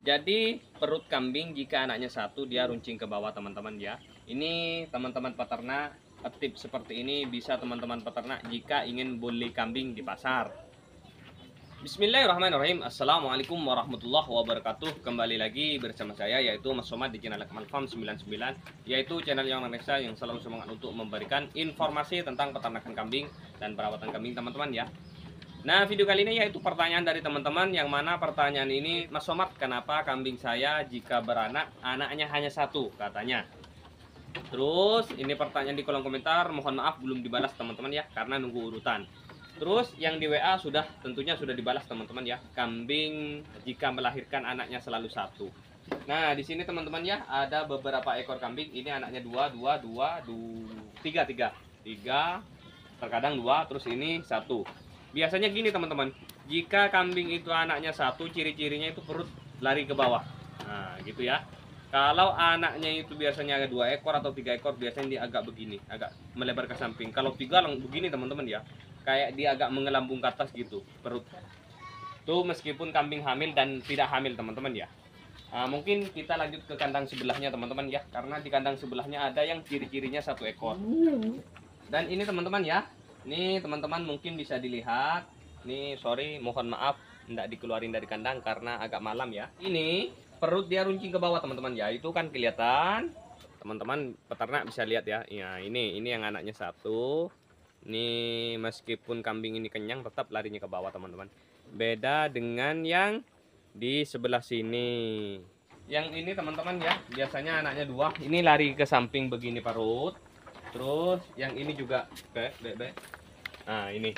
Jadi perut kambing jika anaknya satu dia runcing ke bawah teman-teman ya. Ini teman-teman peternak, tips seperti ini bisa teman-teman peternak jika ingin beli kambing di pasar. Bismillahirrahmanirrahim. Assalamualaikum warahmatullahi wabarakatuh. Kembali lagi bersama saya yaitu Mas Somad di channel Akmal Farm 99, yaitu channel yang Indonesia yang selalu semangat untuk memberikan informasi tentang peternakan kambing dan perawatan kambing teman-teman ya. Nah, video kali ini yaitu pertanyaan dari teman-teman, yang mana pertanyaan ini, Mas Somad, kenapa kambing saya jika beranak anaknya hanya satu katanya. Terus ini pertanyaan di kolom komentar, mohon maaf belum dibalas teman-teman ya, karena nunggu urutan. Terus yang di WA tentunya sudah dibalas teman-teman ya. Kambing jika melahirkan anaknya selalu satu. Nah, di sini teman-teman ya, ada beberapa ekor kambing. Ini anaknya tiga, terkadang dua, terus ini satu. Biasanya gini teman-teman, jika kambing itu anaknya satu, ciri-cirinya itu perut lari ke bawah. Nah, gitu ya. Kalau anaknya itu biasanya ada 2 ekor atau 3 ekor, biasanya dia agak begini, agak melebar ke samping. Kalau 3 begini teman-teman ya, kayak dia agak mengelambung ke atas gitu perut. Tuh meskipun kambing hamil dan tidak hamil teman-teman ya. Nah, mungkin kita lanjut ke kandang sebelahnya teman-teman ya, karena di kandang sebelahnya ada yang ciri-cirinya 1 ekor. Dan ini teman-teman ya, ini teman-teman mungkin bisa dilihat. Nih, sorry, mohon maaf tidak dikeluarin dari kandang karena agak malam ya. Ini perut dia runcing ke bawah teman-teman ya, itu kan kelihatan. Teman-teman peternak bisa lihat ya. Ya, ini yang anaknya satu. Ini meskipun kambing ini kenyang tetap larinya ke bawah teman-teman. Beda dengan yang di sebelah sini. Yang ini teman-teman ya, biasanya anaknya 2. Ini lari ke samping begini perut. Terus yang ini juga nah ini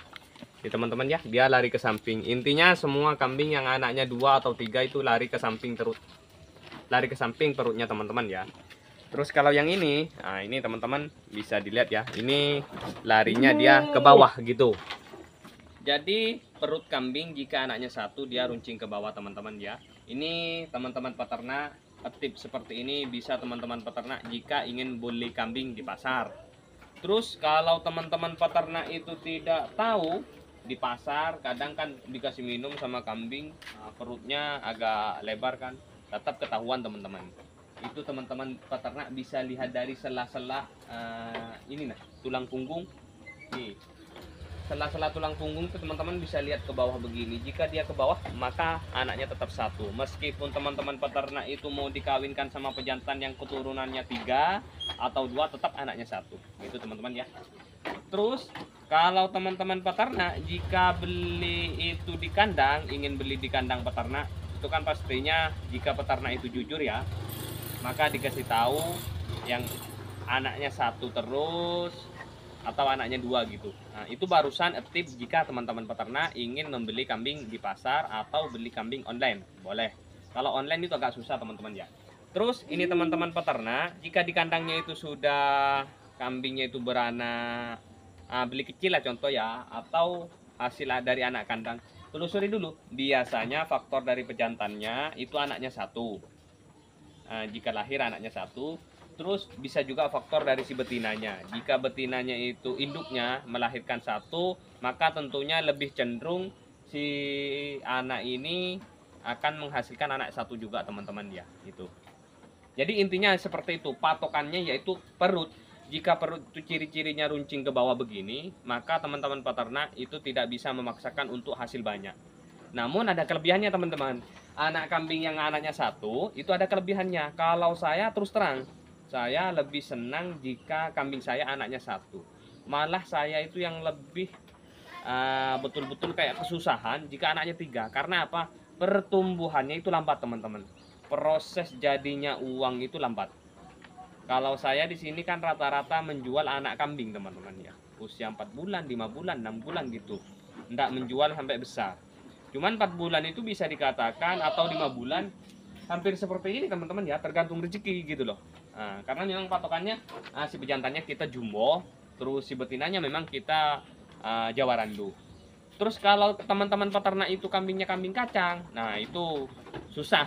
teman-teman ya, dia lari ke samping. Intinya semua kambing yang anaknya 2 atau 3 itu lari ke samping lari ke samping perutnya teman-teman ya. Terus kalau yang ini, nah ini teman-teman bisa dilihat ya, ini larinya dia ke bawah gitu. Jadi perut kambing jika anaknya satu dia runcing ke bawah teman-teman ya. Ini teman-teman peternak, tips seperti ini bisa teman-teman peternak jika ingin beli kambing di pasar. Terus kalau teman-teman peternak itu tidak tahu, di pasar kadang kan dikasih minum sama kambing, nah, perutnya agak lebar kan, tetap ketahuan teman-teman. Itu teman-teman peternak bisa lihat dari sela-sela ini nah, tulang punggung. Nih, sela-sela tulang punggung itu teman-teman bisa lihat ke bawah begini. Jika dia ke bawah, maka anaknya tetap satu. Meskipun teman-teman peternak itu mau dikawinkan sama pejantan yang keturunannya 3 atau 2, tetap anaknya satu. Itu teman-teman ya. Terus kalau teman-teman peternak jika beli itu di kandang, ingin beli di kandang peternak, itu kan pastinya jika peternak itu jujur ya, maka dikasih tahu yang anaknya satu terus atau anaknya 2 gitu. Nah, itu barusan tips jika teman-teman peternak ingin membeli kambing di pasar atau beli kambing online. Boleh. Kalau online itu agak susah teman-teman ya. Terus ini teman-teman peternak, jika di kandangnya itu sudah kambingnya itu beranak, beli kecil lah contoh ya, atau hasil dari anak kandang, telusuri dulu. Biasanya faktor dari pejantannya itu anaknya satu. Jika lahir anaknya satu. Terus bisa juga faktor dari si betinanya. Jika betinanya itu induknya melahirkan satu, maka tentunya lebih cenderung si anak ini akan menghasilkan anak satu juga teman-teman ya. Itu. Jadi intinya seperti itu, patokannya yaitu perut. Jika perut itu ciri-cirinya runcing ke bawah begini, maka teman-teman peternak itu tidak bisa memaksakan untuk hasil banyak. Namun ada kelebihannya teman-teman. Anak kambing yang anaknya satu itu ada kelebihannya. Kalau saya terus terang, saya lebih senang jika kambing saya anaknya satu. Malah saya itu yang lebih betul-betul kayak kesusahan jika anaknya 3. Karena apa? Pertumbuhannya itu lambat teman-teman. Proses jadinya uang itu lambat. Kalau saya di sini kan rata-rata menjual anak kambing teman-teman ya, usia 4 bulan, 5 bulan, 6 bulan gitu. Tidak menjual sampai besar. Cuman 4 bulan itu bisa dikatakan atau 5 bulan hampir seperti ini teman-teman ya, tergantung rezeki gitu loh. Nah, karena memang patokannya si pejantannya kita jumbo, terus si betinanya memang kita Jawa Randu. Terus kalau teman-teman peternak itu kambingnya kambing kacang, nah itu susah.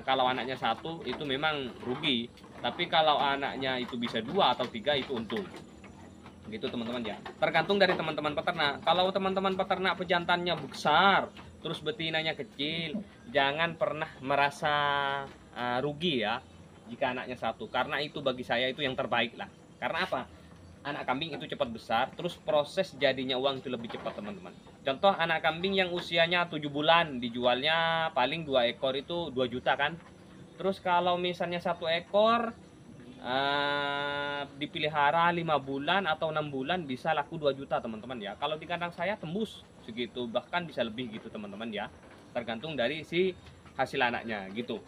Kalau anaknya satu itu memang rugi, tapi kalau anaknya itu bisa 2 atau 3 itu untung. Gitu teman-teman ya. Tergantung dari teman-teman peternak. Kalau teman-teman peternak pejantannya besar, terus betinanya kecil, jangan pernah merasa rugi ya jika anaknya satu, karena itu bagi saya itu yang terbaik lah. Karena apa? Anak kambing itu cepat besar, terus proses jadinya uang itu lebih cepat teman-teman. Contoh anak kambing yang usianya 7 bulan dijualnya paling 2 ekor itu 2 juta kan. Terus kalau misalnya 1 ekor dipelihara 5 bulan atau 6 bulan bisa laku 2 juta teman-teman ya. Kalau di kandang saya tembus segitu, bahkan bisa lebih gitu teman-teman ya. Tergantung dari si hasil anaknya gitu.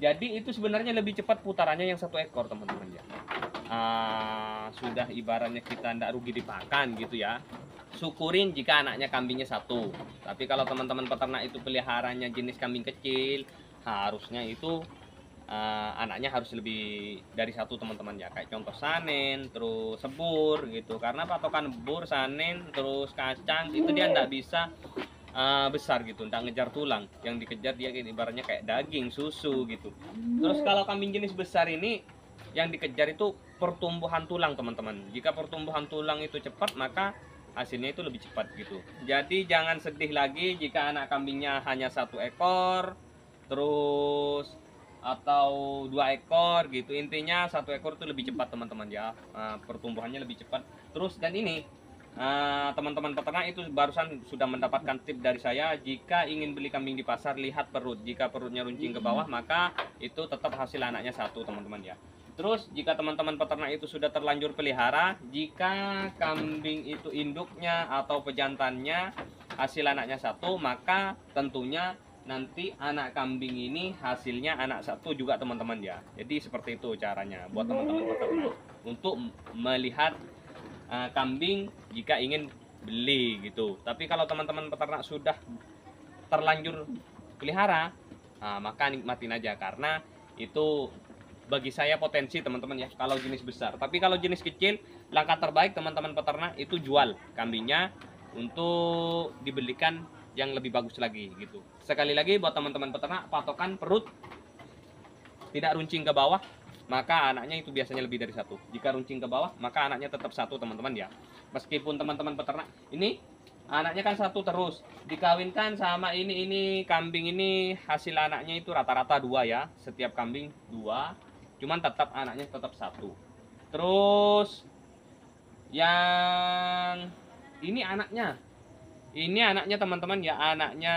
Jadi itu sebenarnya lebih cepat putarannya yang 1 ekor teman-teman ya. Sudah ibaratnya kita tidak rugi dipakan gitu ya. Syukurin jika anaknya kambingnya 1. Tapi kalau teman-teman peternak itu peliharanya jenis kambing kecil, harusnya itu anaknya harus lebih dari 1 teman-teman ya. Kayak contoh sanen, terus sebur gitu. Karena patokan bur, sanen, terus kacang itu dia tidak bisa besar gitu, tidak ngejar tulang. Yang dikejar dia ibaratnya kayak daging, susu gitu. Terus kalau kambing jenis besar ini yang dikejar itu pertumbuhan tulang teman-teman. Jika pertumbuhan tulang itu cepat, maka hasilnya itu lebih cepat gitu. Jadi jangan sedih lagi jika anak kambingnya hanya 1 ekor, terus atau 2 ekor gitu. Intinya 1 ekor itu lebih cepat teman-teman ya, pertumbuhannya lebih cepat. Terus dan ini teman-teman peternak itu barusan sudah mendapatkan tip dari saya. Jika ingin beli kambing di pasar, lihat perut. Jika perutnya runcing ke bawah, maka itu tetap hasil anaknya 1 teman-teman ya. Terus jika teman-teman peternak itu sudah terlanjur pelihara, jika kambing itu induknya atau pejantannya hasil anaknya 1, maka tentunya nanti anak kambing ini hasilnya anak 1 juga teman-teman ya. Jadi seperti itu caranya buat teman-teman peternak untuk melihat kambing jika ingin beli gitu. Tapi kalau teman-teman peternak sudah terlanjur pelihara, maka nikmatin aja, karena itu bagi saya potensi teman-teman ya kalau jenis besar. Tapi kalau jenis kecil, langkah terbaik teman-teman peternak itu jual kambingnya untuk dibelikan yang lebih bagus lagi gitu. Sekali lagi buat teman-teman peternak, patokan perut tidak runcing ke bawah, maka anaknya itu biasanya lebih dari 1. Jika runcing ke bawah, maka anaknya tetap 1 teman-teman ya. Meskipun teman-teman peternak ini anaknya kan 1 terus dikawinkan sama ini kambing ini, hasil anaknya itu rata-rata 2 ya. Setiap kambing 2, cuman tetap anaknya tetap 1. Terus yang ini anaknya teman-teman ya, anaknya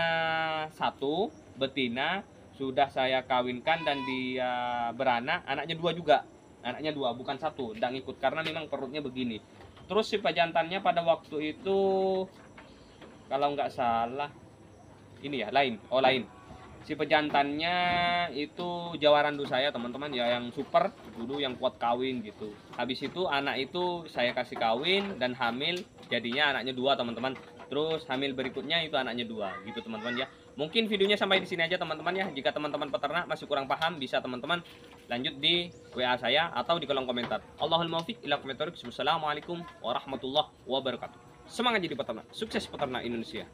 1 betina, sudah saya kawinkan dan dia beranak, anaknya 2 juga. Anaknya 2 bukan 1, tidak ngikut karena memang perutnya begini. Terus si pejantannya pada waktu itu kalau nggak salah ini ya lain. Si pejantannya itu Jawarandu saya teman-teman ya, yang super dulu, yang kuat kawin gitu. Habis itu anak itu saya kasih kawin dan hamil, jadinya anaknya 2 teman-teman. Terus hamil berikutnya itu anaknya 2 gitu teman-teman ya. Mungkin videonya sampai di sini aja teman-teman ya. Jika teman-teman peternak masih kurang paham, bisa teman-teman lanjut di WA saya atau di kolom komentar. Allahul muwaffiq ila aqwamit thoriq. Wassalamualaikum warahmatullahi wabarakatuh. Semangat jadi peternak, sukses peternak Indonesia.